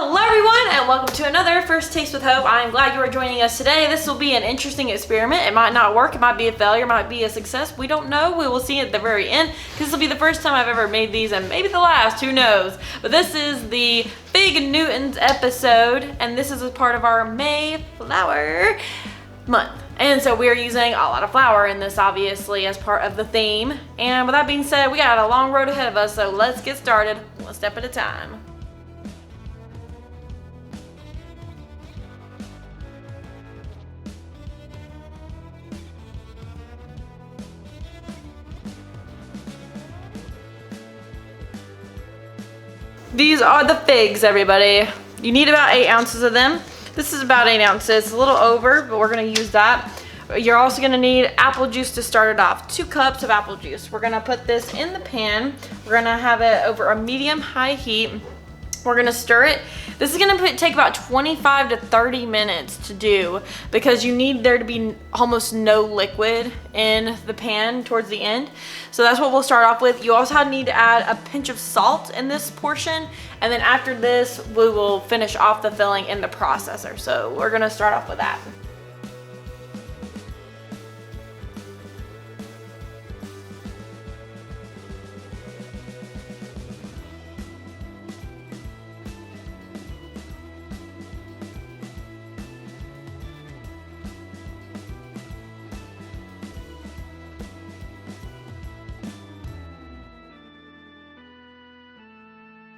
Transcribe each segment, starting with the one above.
Hello everyone and welcome to another First Taste with Hope. I'm glad you are joining us today. This will be an interesting experiment. It might not work, it might be a failure, it might be a success. We don't know. We will see at the very end because this will be the first time I've ever made these and maybe the last, who knows. But this is the Big Newtons episode and this is a part of our May flower month. And so we are using a lot of flour in this obviously as part of the theme. And with that being said, we got a long road ahead of us, so let's get started one step at a time. These are the figs, everybody. You need about 8 ounces of them. This is about 8 ounces, it's a little over, but we're gonna use that. You're also gonna need apple juice to start it off. 2 cups of apple juice. We're gonna put this in the pan. We're gonna have it over a medium-high heat. We're gonna stir it. This is gonna take about 25 to 30 minutes to do because you need there to be almost no liquid in the pan towards the end. So that's what we'll start off with. You also need to add a pinch of salt in this portion. And then after this, we will finish off the filling in the processor. So we're gonna start off with that.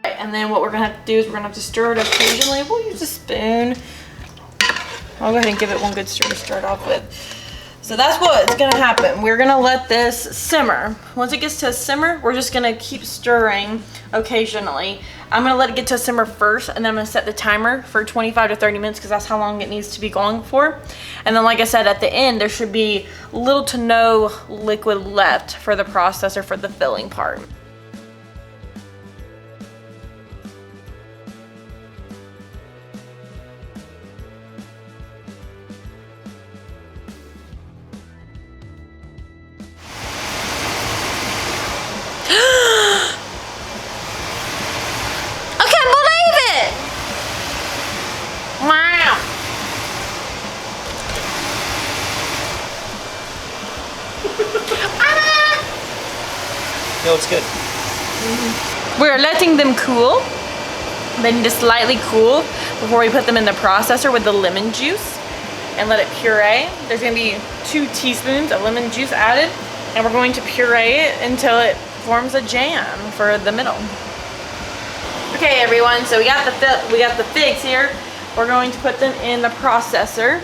And then what we're gonna have to do is we're gonna have to stir it occasionally. We'll use a spoon. I'll go ahead and give it one good stir to start off with. So that's what's gonna happen. We're gonna let this simmer. Once it gets to a simmer, we're just gonna keep stirring occasionally. I'm gonna let it get to a simmer first, and then I'm gonna set the timer for 25 to 30 minutes because that's how long it needs to be going for. And then like I said, at the end, there should be little to no liquid left for the processor for the filling part. No, it's good. We're letting them cool. They need to slightly cool before we put them in the processor with the lemon juice and let it puree. There's gonna be 2 teaspoons of lemon juice added, and we're going to puree it until it forms a jam for the middle. Okay, everyone. So we got the figs here. We're going to put them in the processor.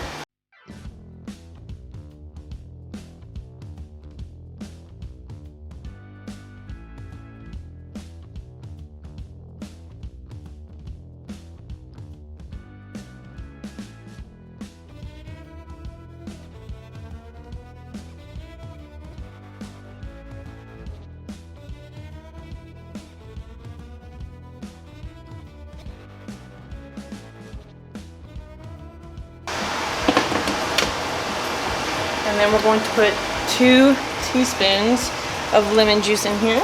And then we're going to put 2 teaspoons of lemon juice in here.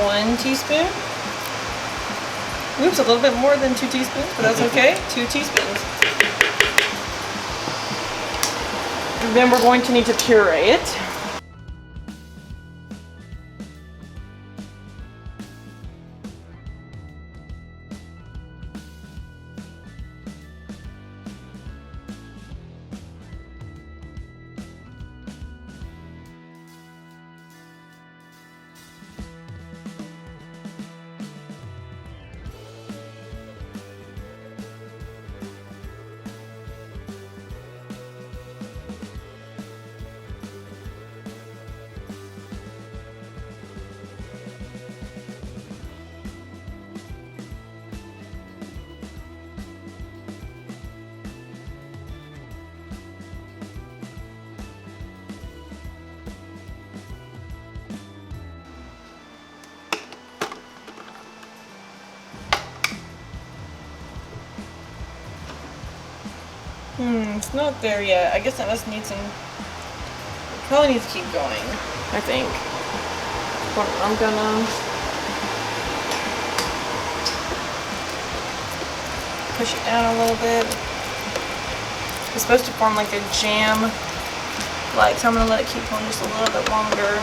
1 teaspoon. Oops, a little bit more than 2 teaspoons, but that's okay. 2 teaspoons. And then we're going to need to puree it. It's not there yet. I guess I must need some... Probably needs to keep going, I think. I'm gonna push it down a little bit. It's supposed to form like a jam, so I'm gonna let it keep on just a little bit longer.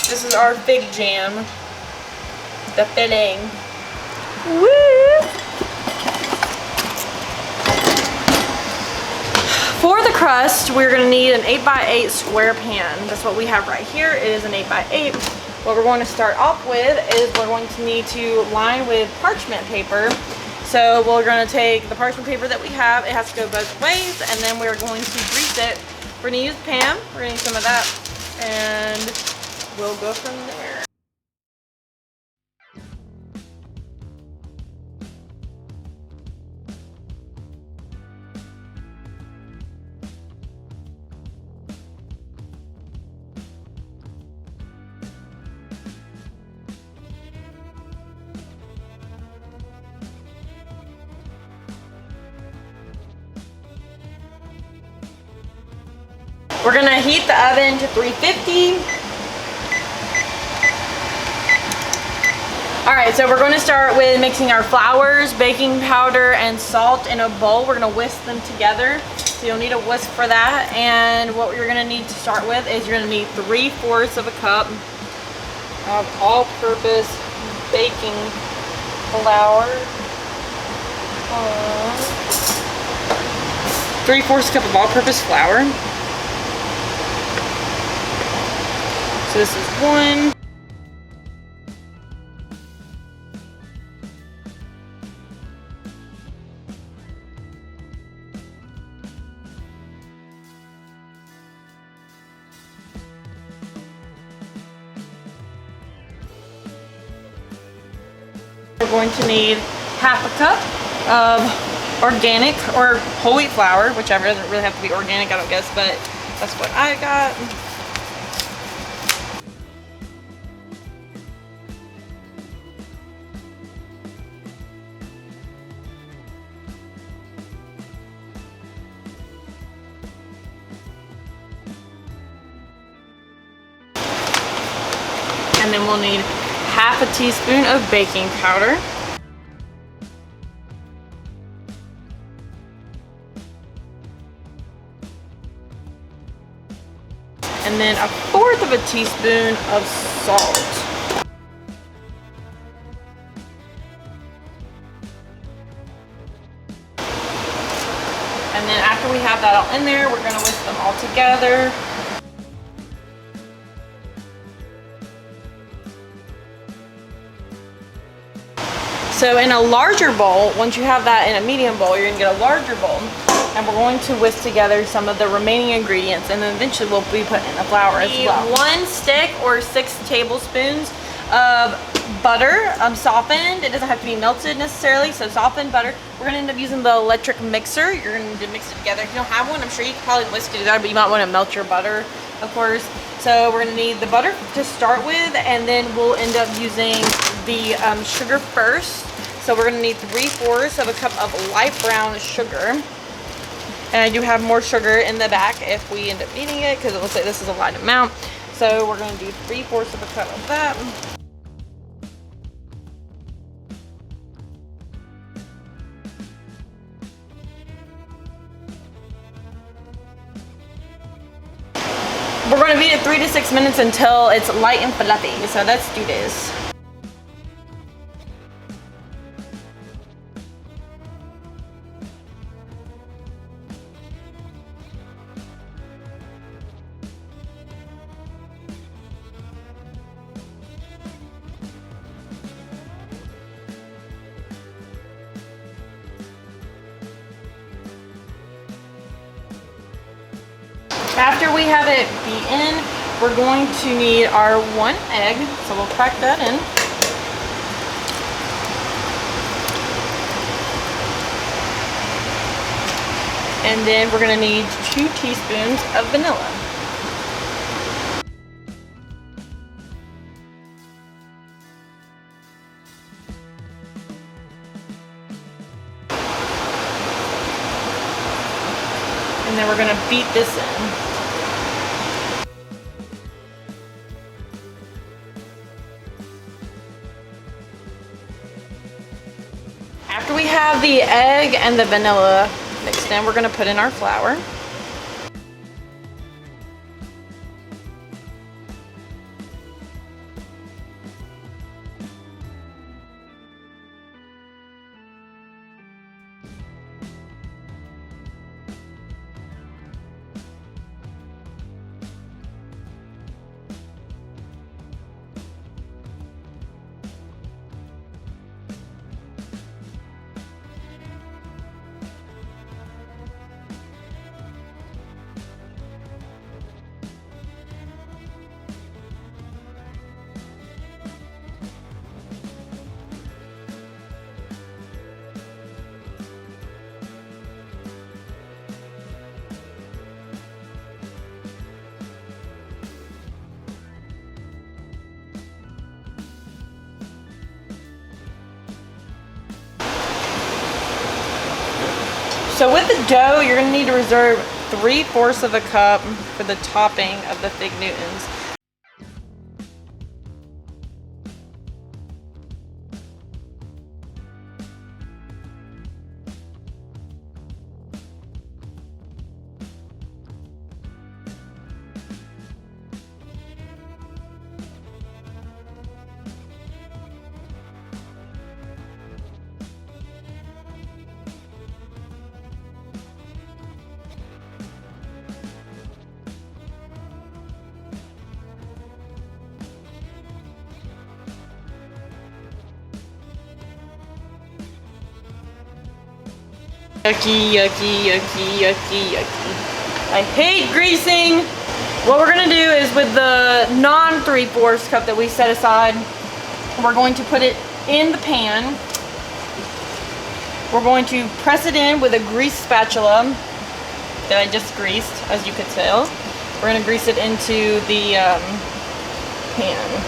This is our fig jam, the filling. Woo! For the crust, we're gonna need an 8x8 square pan. That's what we have right here. It is an 8x8. What we're going to start off with is we're going to need to line with parchment paper. So we're gonna take the parchment paper that we have. It has to go both ways, and then we're going to grease it. We're gonna use Pam. We're gonna need some of that, and we'll go from there. We're gonna heat the oven to 350. All right, so we're gonna start with mixing our flours, baking powder, and salt in a bowl. We're gonna whisk them together. So you'll need a whisk for that. And what you're gonna need to start with is you're gonna need 3/4 of a cup of all-purpose baking flour. 3/4 cup of all-purpose flour. So this is one. We're going to need 1/2 cup of organic or whole wheat flour, whichever. It doesn't really have to be organic, I don't guess, but that's what I got. And then we'll need 1/2 teaspoon of baking powder. And then 1/4 teaspoon of salt. And then after we have that all in there, we're gonna whisk them all together. So in a larger bowl, once you have that in a medium bowl, you're gonna get a larger bowl, and we're going to whisk together some of the remaining ingredients, and then eventually we'll be putting in the flour as well. 1 stick or 6 tablespoons of butter, softened. It doesn't have to be melted necessarily, so softened butter. We're gonna end up using the electric mixer. You're gonna need to mix it together. If you don't have one, I'm sure you can probably whisk it together, but you might wanna melt your butter, of course. So we're gonna need the butter to start with, and then we'll end up using the sugar first. So we're gonna need 3/4 of a cup of light brown sugar. And I do have more sugar in the back if we end up needing it, because it looks like this is a light amount. So we're gonna do 3/4 of a cup of that. We're gonna beat it 3 to 6 minutes until it's light and fluffy. So let's do this. After we have it beaten, we're going to need our 1 egg. So we'll crack that in. And then we're gonna need 2 teaspoons of vanilla. And then we're gonna beat this in. After we have the egg and the vanilla mixed in, we're gonna put in our flour. So with the dough, you're gonna need to reserve 3/4 of a cup for the topping of the Fig Newtons. Yucky, yucky, yucky, yucky, yucky. I hate greasing. What we're gonna do is with the non 3/4 cup that we set aside, we're going to put it in the pan. We're going to press it in with a grease spatula that I just greased, as you could tell. We're gonna grease it into the pan.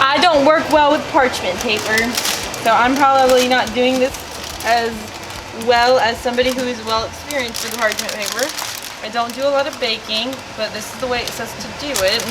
I don't work well with parchment paper, so I'm probably not doing this as well as somebody who is well experienced with parchment paper. I don't do a lot of baking, but this is the way it says to do it.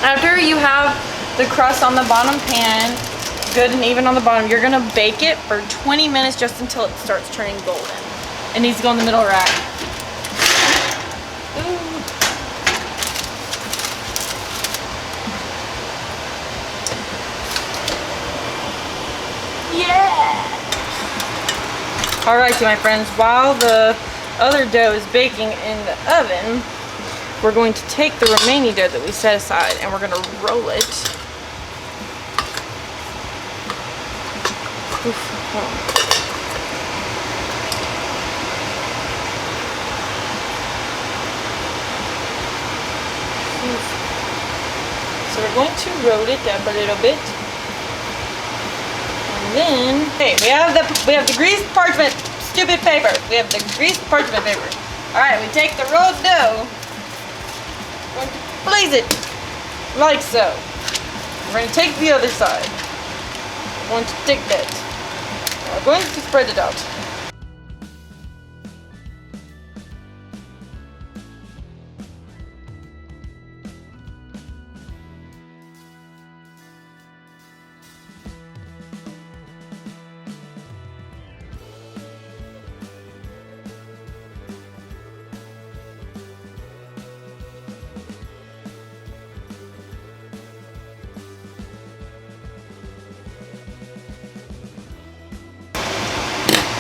After you have the crust on the bottom pan, good and even on the bottom, you're gonna bake it for 20 minutes just until it starts turning golden. It needs to go in the middle rack. Ooh. Yeah! Alrighty, my friends, while the other dough is baking in the oven, we're going to take the remaining dough that we set aside and we're going to roll it. So we're going to roll it up a little bit. And then, okay, we have the greased parchment, stupid paper. We have the greased parchment paper. All right, we take the rolled dough. Going to Blaze it, like so. We're going to take the other side. We're going to take that. We're going to spread it out.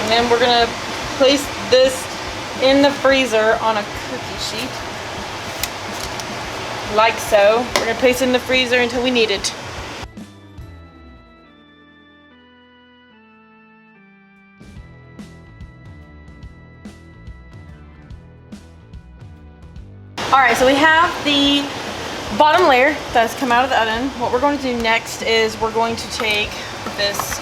And then we're gonna place this in the freezer on a cookie sheet. Like so. We're gonna place it in the freezer until we need it. Alright, so we have the bottom layer that's come out of the oven. What we're going to do next is we're going to take this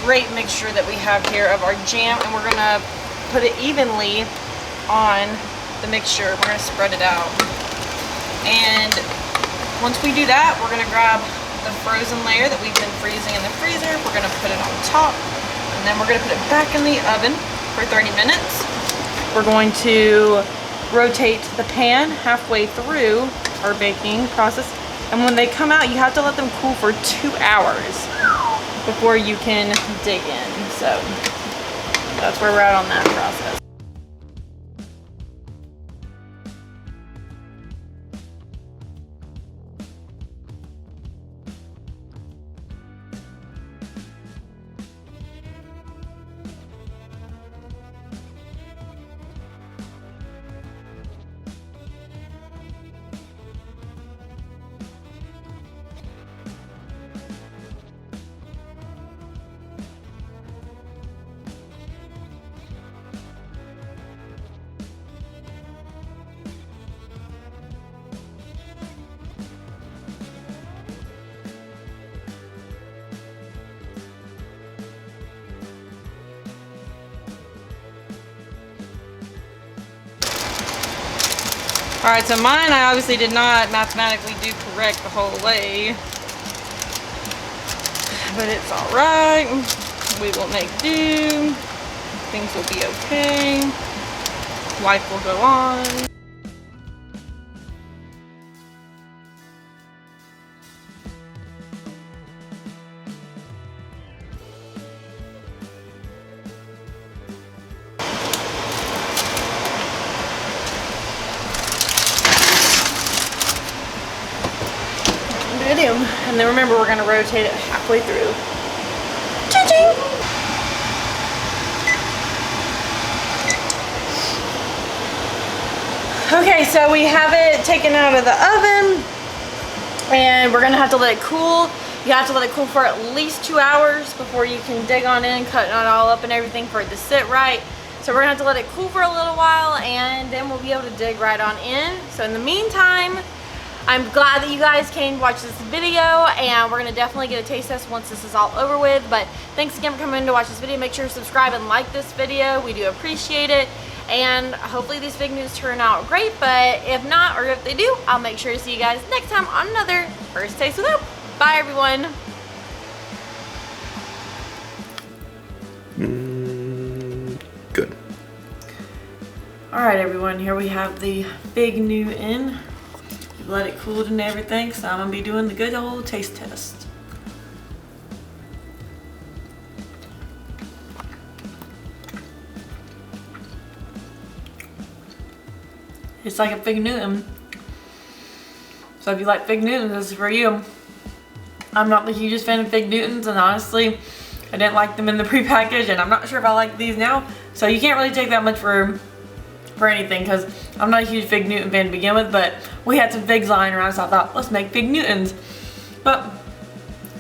great mixture that we have here of our jam, and we're gonna put it evenly on the mixture. We're gonna spread it out. And once we do that, we're gonna grab the frozen layer that we've been freezing in the freezer. We're gonna put it on top, and then we're gonna put it back in the oven for 30 minutes. We're going to rotate the pan halfway through our baking process, and when they come out, you have to let them cool for 2 hours before you can dig in. So that's where we're at on that process. Alright, so mine I obviously did not mathematically do correct the whole way. But it's alright. We will make do. Things will be okay. Life will go on. And then remember, we're going to rotate it halfway through. Cha-ching! Okay, so we have it taken out of the oven, and we're going to have to let it cool. You have to let it cool for at least 2 hours before you can dig on in, cut it all up and everything for it to sit right. So we're going to have to let it cool for a little while, and then we'll be able to dig right on in. So in the meantime, I'm glad that you guys came to watch this video, and we're going to definitely get a taste test once this is all over with. But thanks again for coming in to watch this video. Make sure to subscribe and like this video. We do appreciate it. And hopefully these fig Newtons turn out great. But if not, or if they do, I'll make sure to see you guys next time on another First Taste with Hope. Bye, everyone. Good. Alright, everyone. Here we have the fig Newton. Let it cool and everything, so I'm gonna be doing the good old taste test. It's like a fig Newton. So if you like fig Newtons, this is for you. I'm not the hugest fan of fig Newtons, and honestly, I didn't like them in the pre-package, and I'm not sure if I like these now. So you can't really take that much for anything, because I'm not a huge fig Newton fan to begin with, but we had some figs lying around, so I thought, let's make fig Newtons. But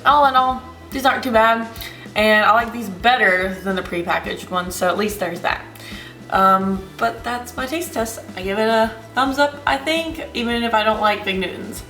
all in all, these aren't too bad, and I like these better than the pre-packaged ones, so at least there's that. But that's my taste test. I give it a thumbs up, I think, even if I don't like fig Newtons.